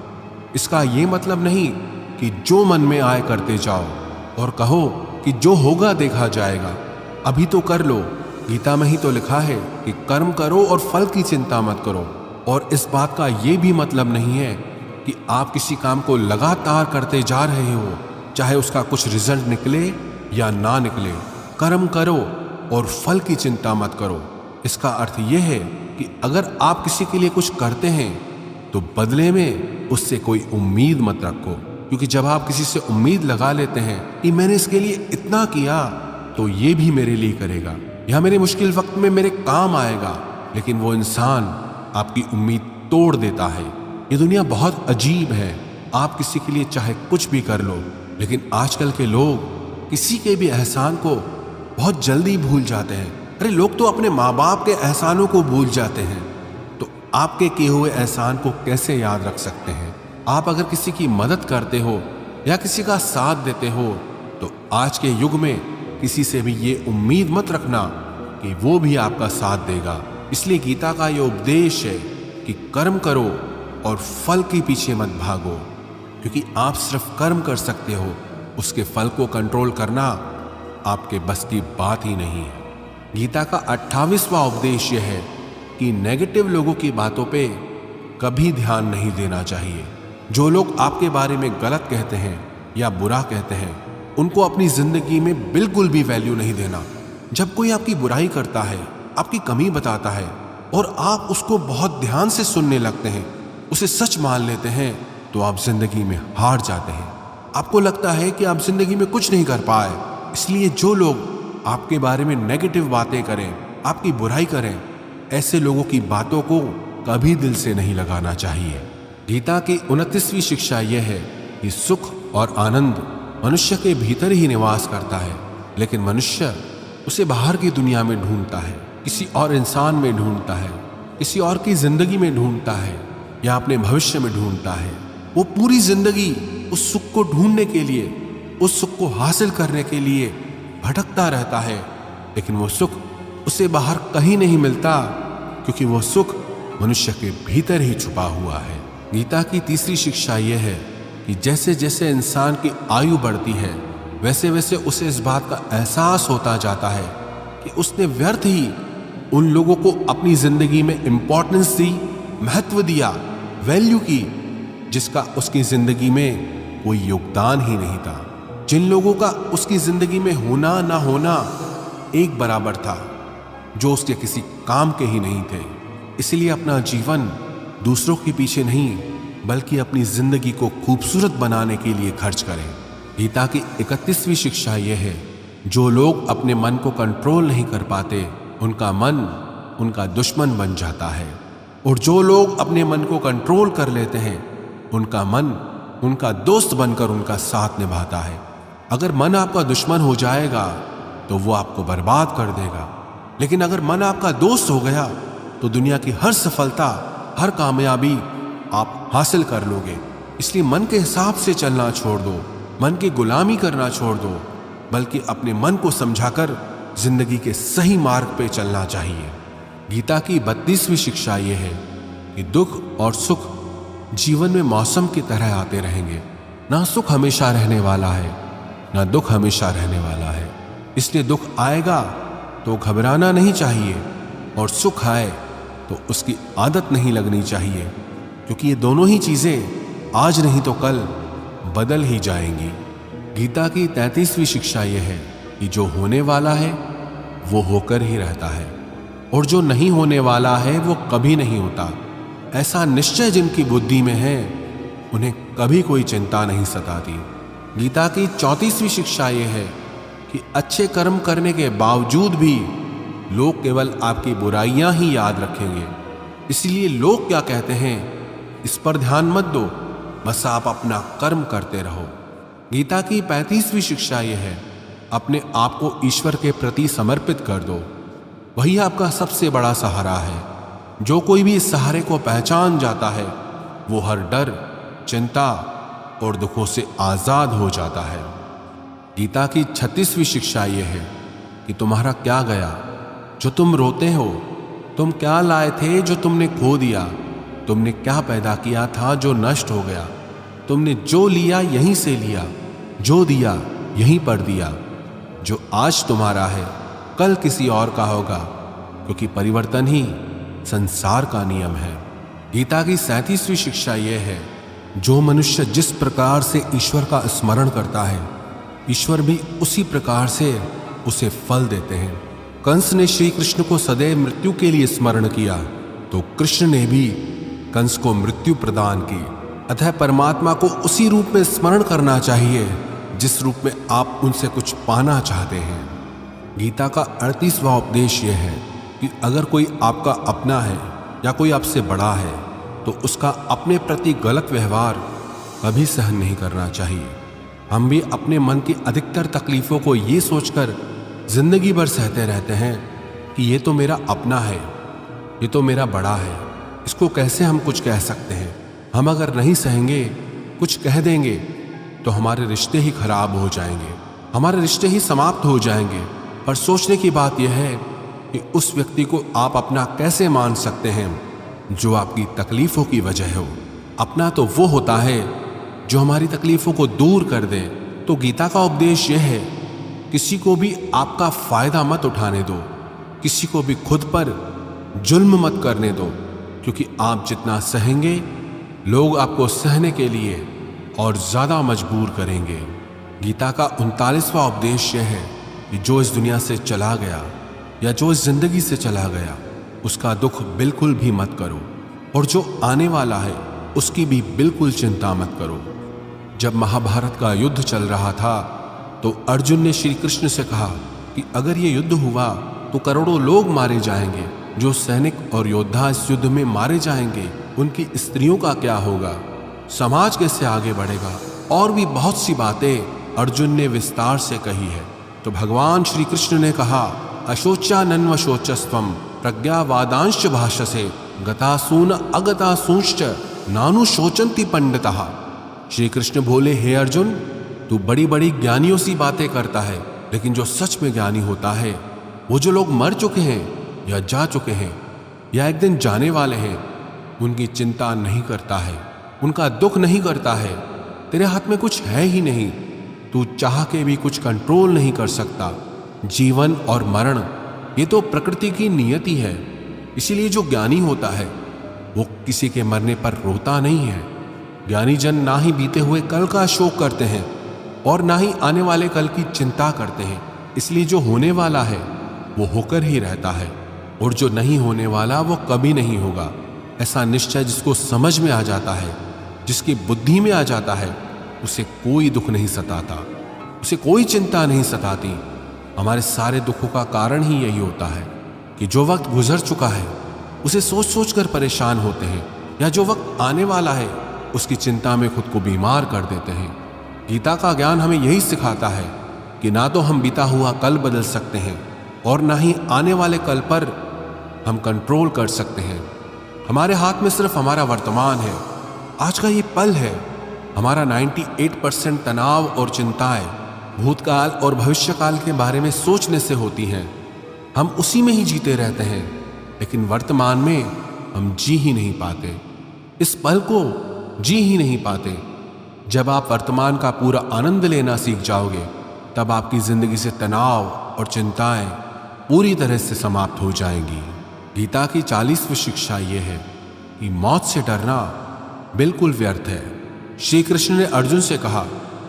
इसका ये मतलब नहीं कि जो मन में आए करते जाओ और कहो कि जो होगा देखा जाएगा, अभी तो कर लो। गीता में ही तो लिखा है कि कर्म करो और फल की चिंता मत करो। और इस बात का ये भी मतलब नहीं है कि आप किसी काम को लगातार करते जा रहे हो, चाहे उसका कुछ रिजल्ट निकले या ना निकले। कर्म करो और फल की चिंता मत करो। इसका अर्थ यह है कि अगर आप किसी के लिए कुछ करते हैं तो बदले में उससे कोई उम्मीद मत रखो, क्योंकि जब आप किसी से उम्मीद लगा लेते हैं कि मैंने इसके लिए इतना किया तो ये भी मेरे लिए करेगा या मेरे मुश्किल वक्त में मेरे काम आएगा, लेकिन वो इंसान आपकी उम्मीद तोड़ देता है। ये दुनिया बहुत अजीब है। आप किसी के लिए चाहे कुछ भी कर लो, लेकिन आजकल के लोग किसी के भी एहसान को बहुत जल्दी भूल जाते हैं। अरे लोग तो अपने माँ बाप के एहसानों को भूल जाते हैं, तो आपके किए हुए एहसान को कैसे याद रख सकते हैं। आप अगर किसी की मदद करते हो या किसी का साथ देते हो तो आज के युग में किसी से भी ये उम्मीद मत रखना कि वो भी आपका साथ देगा। इसलिए गीता का ये उपदेश है कि कर्म करो और फल के पीछे मत भागो, क्योंकि आप सिर्फ कर्म कर सकते हो, उसके फल को कंट्रोल करना आपके बस की बात ही नहीं है। गीता का 28वां उपदेश यह है कि नेगेटिव लोगों की बातों पे कभी ध्यान नहीं देना चाहिए। जो लोग आपके बारे में गलत कहते हैं या बुरा कहते हैं, उनको अपनी जिंदगी में बिल्कुल भी वैल्यू नहीं देना। जब कोई आपकी बुराई करता है, आपकी कमी बताता है और आप उसको बहुत ध्यान से सुनने लगते हैं, उसे सच मान लेते हैं, तो आप जिंदगी में हार जाते हैं। आपको लगता है कि आप जिंदगी में कुछ नहीं कर पाए। इसलिए जो लोग आपके बारे में नेगेटिव बातें करें, आपकी बुराई करें, ऐसे लोगों की बातों को कभी दिल से नहीं लगाना चाहिए। गीता की 29वीं शिक्षा यह है कि सुख और आनंद मनुष्य के भीतर ही निवास करता है, लेकिन मनुष्य उसे बाहर की दुनिया में ढूंढता है, किसी और इंसान में ढूंढता है, किसी और की जिंदगी में ढूंढता है, या अपने भविष्य में ढूंढता है। वो पूरी जिंदगी उस सुख को ढूंढने के लिए, उस सुख को हासिल करने के लिए भटकता रहता है, लेकिन वो सुख उसे बाहर कहीं नहीं मिलता, क्योंकि वो सुख मनुष्य के भीतर ही छुपा हुआ है। गीता की 3री शिक्षा यह है कि जैसे जैसे इंसान की आयु बढ़ती है, वैसे वैसे उसे इस बात का एहसास होता जाता है कि उसने व्यर्थ ही उन लोगों को अपनी जिंदगी में इंपॉर्टेंस दी, महत्व दिया, वैल्यू की, जिसका उसकी जिंदगी में कोई योगदान ही नहीं था। जिन लोगों का उसकी जिंदगी में होना ना होना एक बराबर था, जो उसके किसी काम के ही नहीं थे। इसलिए अपना जीवन दूसरों के पीछे नहीं, बल्कि अपनी जिंदगी को खूबसूरत बनाने के लिए खर्च करें। गीता की 31वीं शिक्षा यह है, जो लोग अपने मन को कंट्रोल नहीं कर पाते, उनका मन उनका दुश्मन बन जाता है, और जो लोग अपने मन को कंट्रोल कर लेते हैं, उनका मन उनका दोस्त बनकर उनका साथ निभाता है। अगर मन आपका दुश्मन हो जाएगा तो वो आपको बर्बाद कर देगा, लेकिन अगर मन आपका दोस्त हो गया तो दुनिया की हर सफलता, हर कामयाबी आप हासिल कर लोगे। इसलिए मन के हिसाब से चलना छोड़ दो, मन की गुलामी करना छोड़ दो, बल्कि अपने मन को समझाकर जिंदगी के सही मार्ग पे चलना चाहिए। गीता की 32वीं शिक्षा यह है कि दुख और सुख जीवन में मौसम की तरह आते रहेंगे। ना सुख हमेशा रहने वाला है, ना दुख हमेशा रहने वाला है। इसलिए दुख आएगा तो घबराना नहीं चाहिए, और सुख आए तो उसकी आदत नहीं लगनी चाहिए, क्योंकि ये दोनों ही चीजें आज नहीं तो कल बदल ही जाएंगी। गीता की 33वीं शिक्षा यह है कि जो होने वाला है वो होकर ही रहता है, और जो नहीं होने वाला है वो कभी नहीं होता। ऐसा निश्चय जिनकी बुद्धि में है, उन्हें कभी कोई चिंता नहीं सताती। गीता की 34वीं शिक्षा यह है कि अच्छे कर्म करने के बावजूद भी लोग केवल आपकी बुराइयां ही याद रखेंगे। इसलिए लोग क्या कहते हैं, इस पर ध्यान मत दो, बस आप अपना कर्म करते रहो। गीता की 35वीं शिक्षा यह है, अपने आप को ईश्वर के प्रति समर्पित कर दो, वही आपका सबसे बड़ा सहारा है। जो कोई भी इस सहारे को पहचान जाता है, वो हर डर, चिंता और दुखों से आजाद हो जाता है। गीता की 36वीं शिक्षा यह है कि तुम्हारा क्या गया जो तुम रोते हो, तुम क्या लाए थे जो तुमने खो दिया, तुमने क्या पैदा किया था जो नष्ट हो गया, तुमने जो लिया यहीं से लिया, जो दिया यहीं पर दिया। जो आज तुम्हारा है कल किसी और का होगा, क्योंकि परिवर्तन ही संसार का नियम है। गीता की 37वीं शिक्षा यह है, जो मनुष्य जिस प्रकार से ईश्वर का स्मरण करता है, ईश्वर भी उसी प्रकार से उसे फल देते हैं। कंस ने श्री कृष्ण को सदैव मृत्यु के लिए स्मरण किया, तो कृष्ण ने भी कंस को मृत्यु प्रदान की। अतः परमात्मा को उसी रूप में स्मरण करना चाहिए जिस रूप में आप उनसे कुछ पाना चाहते हैं। गीता का 38वां उपदेश यह है कि अगर कोई आपका अपना है या कोई आपसे बड़ा है, तो उसका अपने प्रति गलत व्यवहार कभी सहन नहीं करना चाहिए। हम भी अपने मन की अधिकतर तकलीफों को ये सोचकर जिंदगी भर सहते रहते हैं कि ये तो मेरा अपना है, ये तो मेरा बड़ा है, इसको कैसे हम कुछ कह सकते हैं। हम अगर नहीं सहेंगे, कुछ कह देंगे, तो हमारे रिश्ते ही खराब हो जाएंगे, हमारे रिश्ते ही समाप्त हो जाएंगे। पर सोचने की बात यह है कि उस व्यक्ति को आप अपना कैसे मान सकते हैं जो आपकी तकलीफों की वजह हो। अपना तो वो होता है जो हमारी तकलीफों को दूर कर दे। तो गीता का उपदेश यह है, किसी को भी आपका फायदा मत उठाने दो, किसी को भी खुद पर जुल्म मत करने दो, क्योंकि आप जितना सहेंगे, लोग आपको सहने के लिए और ज्यादा मजबूर करेंगे। गीता का 39वां उपदेश यह है कि जो इस दुनिया से चला गया या जो इस जिंदगी से चला गया, उसका दुख बिल्कुल भी मत करो, और जो आने वाला है उसकी भी बिल्कुल चिंता मत करो। जब महाभारत का युद्ध चल रहा था तो अर्जुन ने श्री कृष्ण से कहा कि अगर ये युद्ध हुआ तो करोड़ों लोग मारे जाएंगे। जो सैनिक और योद्धा इस युद्ध में मारे जाएंगे उनकी स्त्रियों का क्या होगा, समाज कैसे आगे बढ़ेगा, और भी बहुत सी बातें अर्जुन ने विस्तार से कही है। तो भगवान श्री कृष्ण ने कहा, अशोचानन्व शोचस्त्वम प्रज्ञावादांश भाषसे गतासून अगतासूंश्च नानु शोचंती पंडितः। श्री कृष्ण बोले, हे अर्जुन, तू बड़ी बड़ी ज्ञानियों सी बातें करता है, लेकिन जो सच में ज्ञानी होता है वो जो लोग मर चुके हैं या जा चुके हैं या एक दिन जाने वाले हैं उनकी चिंता नहीं करता है, उनका दुख नहीं करता है। तेरे हाथ में कुछ है ही नहीं, तू चाह के भी कुछ कंट्रोल नहीं कर सकता। जीवन और मरण ये तो प्रकृति की नियति है। इसीलिए जो ज्ञानी होता है वो किसी के मरने पर रोता नहीं है। ज्ञानी जन ना ही बीते हुए कल का शोक करते हैं और ना ही आने वाले कल की चिंता करते हैं। इसलिए जो होने वाला है वो होकर ही रहता है और जो नहीं होने वाला वो कभी नहीं होगा। ऐसा निश्चय जिसको समझ में आ जाता है, जिसकी बुद्धि में आ जाता है, उसे कोई दुख नहीं सताता, उसे कोई चिंता नहीं सताती। हमारे सारे दुखों का कारण ही यही होता है कि जो वक्त गुजर चुका है उसे सोच सोच कर परेशान होते हैं, या जो वक्त आने वाला है उसकी चिंता में खुद को बीमार कर देते हैं। गीता का ज्ञान हमें यही सिखाता है कि ना तो हम बीता हुआ कल बदल सकते हैं और ना ही आने वाले कल पर हम कंट्रोल कर सकते हैं। हमारे हाथ में सिर्फ हमारा वर्तमान है, आज का ये पल है। हमारा 98% तनाव और चिंताएं भूतकाल और भविष्यकाल के बारे में सोचने से होती हैं। हम उसी में ही जीते रहते हैं, लेकिन वर्तमान में हम जी ही नहीं पाते, इस पल को जी ही नहीं पाते। जब आप वर्तमान का पूरा आनंद लेना सीख जाओगे तब आपकी जिंदगी से तनाव और चिंताएं पूरी तरह से समाप्त हो जाएंगी। गीता की 40वीं शिक्षा यह है कि मौत से डरना बिल्कुल व्यर्थ है। श्री कृष्ण ने अर्जुन से कहा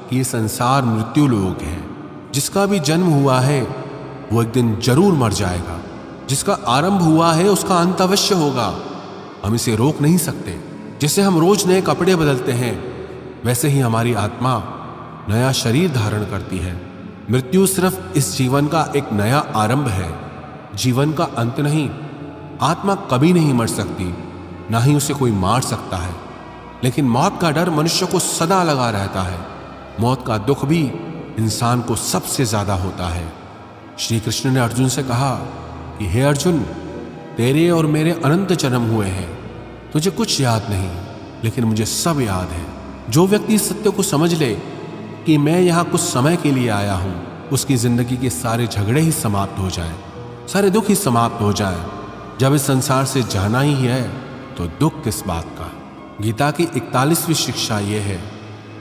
कि ये संसार मृत्यु लोक है, जिसका भी जन्म हुआ है वो एक दिन जरूर मर जाएगा, जिसका आरंभ हुआ है उसका अंत अवश्य होगा। हम इसे रोक नहीं सकते। जैसे हम रोज नए कपड़े बदलते हैं वैसे ही हमारी आत्मा नया शरीर धारण करती है। मृत्यु सिर्फ इस जीवन का एक नया आरंभ है, जीवन का अंत नहीं। आत्मा कभी नहीं मर सकती, ना ही उसे कोई मार सकता है, लेकिन मौत का डर मनुष्य को सदा लगा रहता है। मौत का दुख भी इंसान को सबसे ज्यादा होता है। श्री कृष्ण ने अर्जुन से कहा कि हे अर्जुन, तेरे और मेरे अनंत जन्म हुए हैं, तुझे कुछ याद नहीं, लेकिन मुझे सब याद है। जो व्यक्ति इस सत्य को समझ ले कि मैं यहाँ कुछ समय के लिए आया हूँ, उसकी जिंदगी के सारे झगड़े ही समाप्त हो जाएं, सारे दुख ही समाप्त हो जाएं। जब इस संसार से जाना ही है तो दुख किस बात का। गीता की 41वीं शिक्षा यह है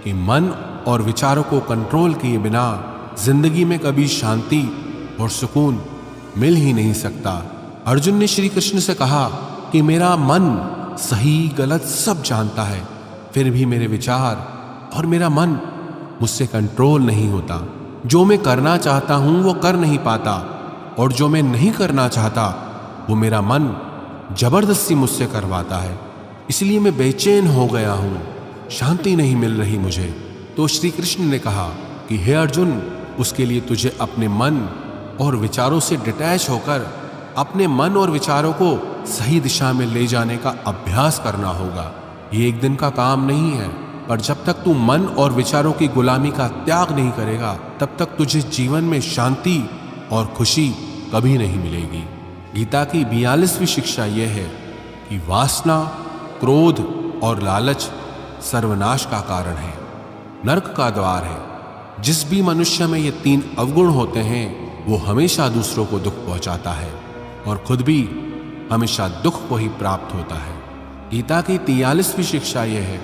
कि मन और विचारों को कंट्रोल किए बिना जिंदगी में कभी शांति और सुकून मिल ही नहीं सकता। अर्जुन ने श्री कृष्ण से कहा कि मेरा मन सही गलत सब जानता है, फिर भी मेरे विचार और मेरा मन मुझसे कंट्रोल नहीं होता। जो मैं करना चाहता हूं वो कर नहीं पाता, और जो मैं नहीं करना चाहता वो मेरा मन जबरदस्ती मुझसे करवाता है। इसलिए मैं बेचैन हो गया हूं, शांति नहीं मिल रही मुझे। तो श्री कृष्ण ने कहा कि हे अर्जुन, उसके लिए तुझे अपने मन और विचारों से डिटैच होकर अपने मन और विचारों को सही दिशा में ले जाने का अभ्यास करना होगा। ये एक दिन का काम नहीं है, पर जब तक तू मन और विचारों की गुलामी का त्याग नहीं करेगा तब तक तुझे जीवन में शांति और खुशी कभी नहीं मिलेगी। गीता की 42वीं शिक्षा यह है कि वासना, क्रोध और लालच सर्वनाश का कारण है, नरक का द्वार है। जिस भी मनुष्य में ये 3 अवगुण होते हैं वो हमेशा दूसरों को दुख पहुंचाता है और खुद भी हमेशा दुख को ही प्राप्त होता है। गीता की 43वीं शिक्षा यह है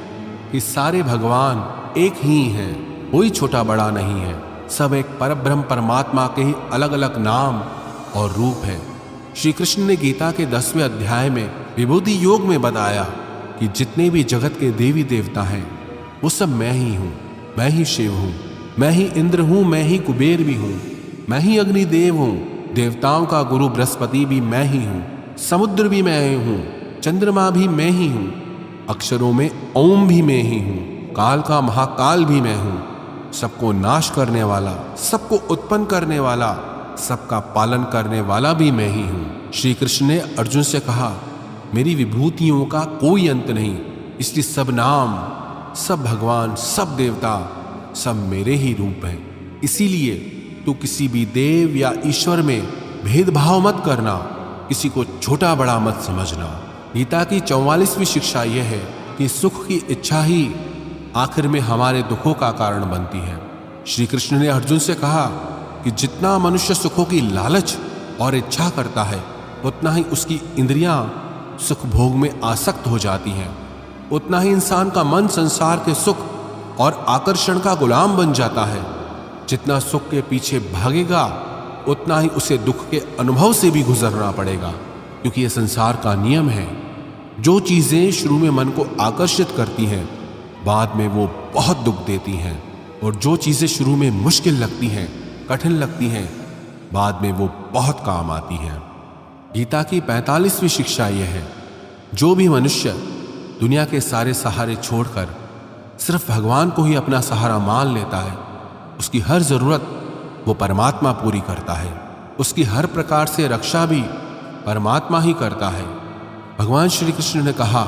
कि सारे भगवान एक ही हैं, कोई छोटा बड़ा नहीं है। सब एक परब्रह्म परमात्मा के ही अलग अलग नाम और रूप है। श्री कृष्ण ने गीता के 10वें अध्याय में विभूति योग में बताया कि जितने भी जगत के देवी देवता हैं वो सब मैं ही हूँ। मैं ही शिव हूँ, मैं ही इंद्र हूँ, मैं ही कुबेर भी हूँ, मैं ही अग्निदेव हूँ, देवताओं का गुरु बृहस्पति भी मैं ही हूँ, समुद्र भी मैं हूँ, चंद्रमा भी मैं ही हूँ, अक्षरों में ओम भी मैं ही हूं, काल का महाकाल भी मैं हूं, सबको नाश करने वाला, सबको उत्पन्न करने वाला, सबका पालन करने वाला भी मैं ही हूं। श्री कृष्ण ने अर्जुन से कहा, मेरी विभूतियों का कोई अंत नहीं, इसलिए सब नाम, सब भगवान, सब देवता, सब मेरे ही रूप हैं। इसीलिए तू किसी भी देव या ईश्वर में भेदभाव मत करना, किसी को छोटा बड़ा मत समझना। गीता की 44वीं शिक्षा यह है कि सुख की इच्छा ही आखिर में हमारे दुखों का कारण बनती है। श्री कृष्ण ने अर्जुन से कहा कि जितना मनुष्य सुखों की लालच और इच्छा करता है, उतना ही उसकी इंद्रियां सुख भोग में आसक्त हो जाती हैं, उतना ही इंसान का मन संसार के सुख और आकर्षण का गुलाम बन जाता है। जितना सुख के पीछे भागेगा, उतना ही उसे दुख के अनुभव से भी गुजरना पड़ेगा, क्योंकि यह संसार का नियम है। जो चीजें शुरू में मन को आकर्षित करती हैं, बाद में वो बहुत दुख देती हैं, और जो चीजें शुरू में मुश्किल लगती हैं, कठिन लगती हैं, बाद में वो बहुत काम आती हैं। गीता की 45वीं शिक्षा यह है, जो भी मनुष्य दुनिया के सारे सहारे छोड़कर सिर्फ भगवान को ही अपना सहारा मान लेता है, उसकी हर जरूरत वो परमात्मा पूरी करता है, उसकी हर प्रकार से रक्षा भी परमात्मा ही करता है। भगवान श्री कृष्ण ने कहा,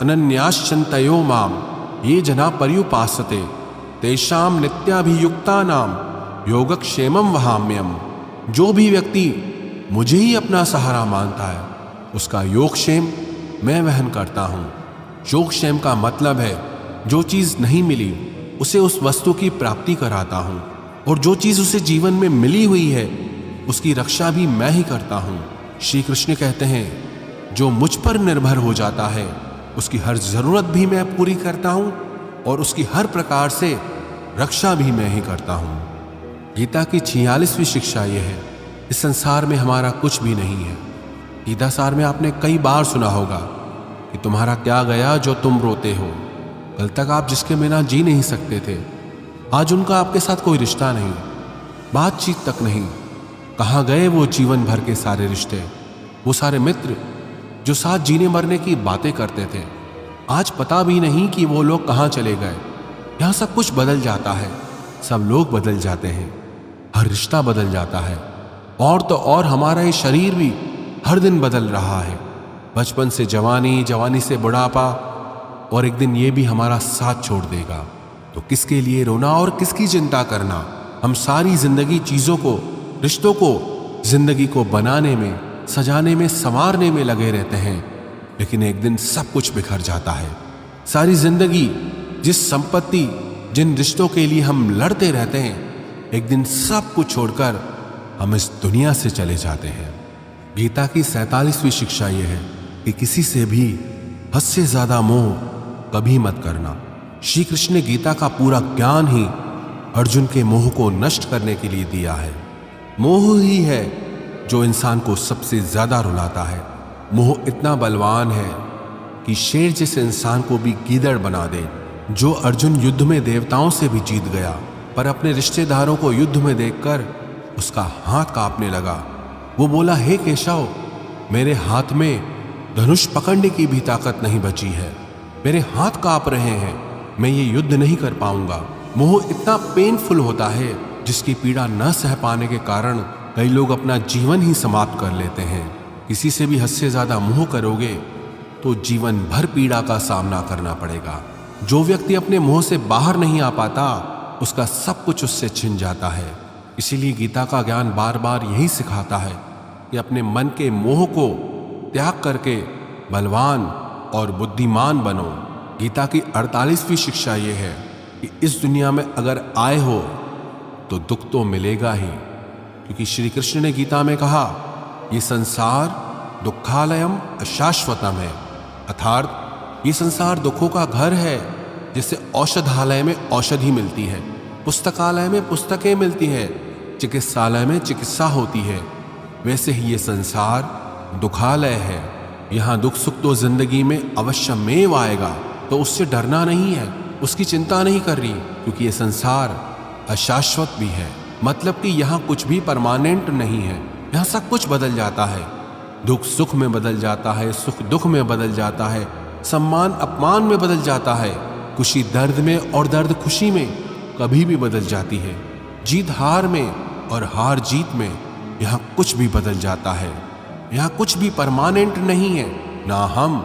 अनन्याश्चन्तयो माम ये जना पर्युपासते तेषाम नित्याभियुक्ता नाम योगक्षेमम वहाम्यम। जो भी व्यक्ति मुझे ही अपना सहारा मानता है, उसका योगक्षेम मैं वहन करता हूँ। योगक्षेम का मतलब है जो चीज नहीं मिली उसे उस वस्तु की प्राप्ति कराता हूँ, और जो चीज उसे जीवन में मिली हुई है उसकी रक्षा भी मैं ही करता हूँ। श्री कृष्ण कहते हैं, जो मुझ पर निर्भर हो जाता है उसकी हर जरूरत भी मैं पूरी करता हूँ, और उसकी हर प्रकार से रक्षा भी मैं ही करता हूँ। गीता की 46वीं शिक्षा यह है, इस संसार में हमारा कुछ भी नहीं है। गीता सार में आपने कई बार सुना होगा कि तुम्हारा क्या गया जो तुम रोते हो। कल तक आप जिसके बिना जी नहीं सकते थे, आज उनका आपके साथ कोई रिश्ता नहीं, बातचीत तक नहीं। कहाँ गए वो जीवन भर के सारे रिश्ते, वो सारे मित्र जो साथ जीने मरने की बातें करते थे? आज पता भी नहीं कि वो लोग कहाँ चले गए। यहाँ सब कुछ बदल जाता है, सब लोग बदल जाते हैं, हर रिश्ता बदल जाता है, और तो और हमारा ये शरीर भी हर दिन बदल रहा है। बचपन से जवानी, जवानी से बुढ़ापा, और एक दिन ये भी हमारा साथ छोड़ देगा। तो किसके लिए रोना और किसकी चिंता करना? हम सारी जिंदगी चीजों को, रिश्तों को, जिंदगी को बनाने में, सजाने में, संवारने में लगे रहते हैं, लेकिन एक दिन सब कुछ बिखर जाता है। सारी जिंदगी जिस संपत्ति, जिन रिश्तों के लिए हम लड़ते रहते हैं, एक दिन सब कुछ छोड़कर हम इस दुनिया से चले जाते हैं। गीता की 47वीं शिक्षा यह है कि किसी से भी हद से ज्यादा मोह कभी मत करना। श्री कृष्ण ने गीता का पूरा ज्ञान ही अर्जुन के मोह को नष्ट करने के लिए दिया है। मोह ही है जो इंसान को सबसे ज्यादा रुलाता है। मोह इतना बलवान है कि शेर जैसे इंसान को भी गीदड़ बना दे। जो अर्जुन युद्ध में देवताओं से भी जीत गया, पर अपने रिश्तेदारों को युद्ध में देखकर उसका हाथ कांपने लगा। वो बोला, हे केशव, मेरे हाथ में धनुष पकड़ने की भी ताकत नहीं बची है, मेरे हाथ कांप रहे हैं, मैं ये युद्ध नहीं कर पाऊंगा। मोह इतना पेनफुल होता है जिसकी पीड़ा न सह पाने के कारण कई लोग अपना जीवन ही समाप्त कर लेते हैं। किसी से भी हद से ज्यादा मोह करोगे तो जीवन भर पीड़ा का सामना करना पड़ेगा। जो व्यक्ति अपने मोह से बाहर नहीं आ पाता, उसका सब कुछ उससे छिन जाता है। इसीलिए गीता का ज्ञान बार बार यही सिखाता है कि अपने मन के मोह को त्याग करके बलवान और बुद्धिमान बनो। गीता की 48वीं शिक्षा यह है कि इस दुनिया में अगर आए हो तो दुख तो मिलेगा ही, क्योंकि श्री कृष्ण ने गीता में कहा, ये संसार दुखालयम अशाश्वतम है, अर्थात ये संसार दुखों का घर है। जैसे औषधालय में औषधि मिलती है, पुस्तकालय में पुस्तकें मिलती है, चिकित्सालय में चिकित्सा होती है, वैसे ही ये संसार दुखालय है। यहाँ दुख सुख तो जिंदगी में अवश्यमेव आएगा, तो उससे डरना नहीं है, उसकी चिंता नहीं कर रही, क्योंकि ये संसार अशाश्वत भी है। मतलब कि यहाँ कुछ भी परमानेंट नहीं है, यहाँ सब कुछ बदल जाता है। दुख सुख में बदल जाता है, सुख दुख में बदल जाता है, सम्मान अपमान में बदल जाता है, खुशी दर्द में और दर्द खुशी में कभी भी बदल जाती है। जीत हार में और हार जीत में यहाँ कुछ भी बदल जाता है। यहाँ कुछ भी परमानेंट नहीं है, ना हम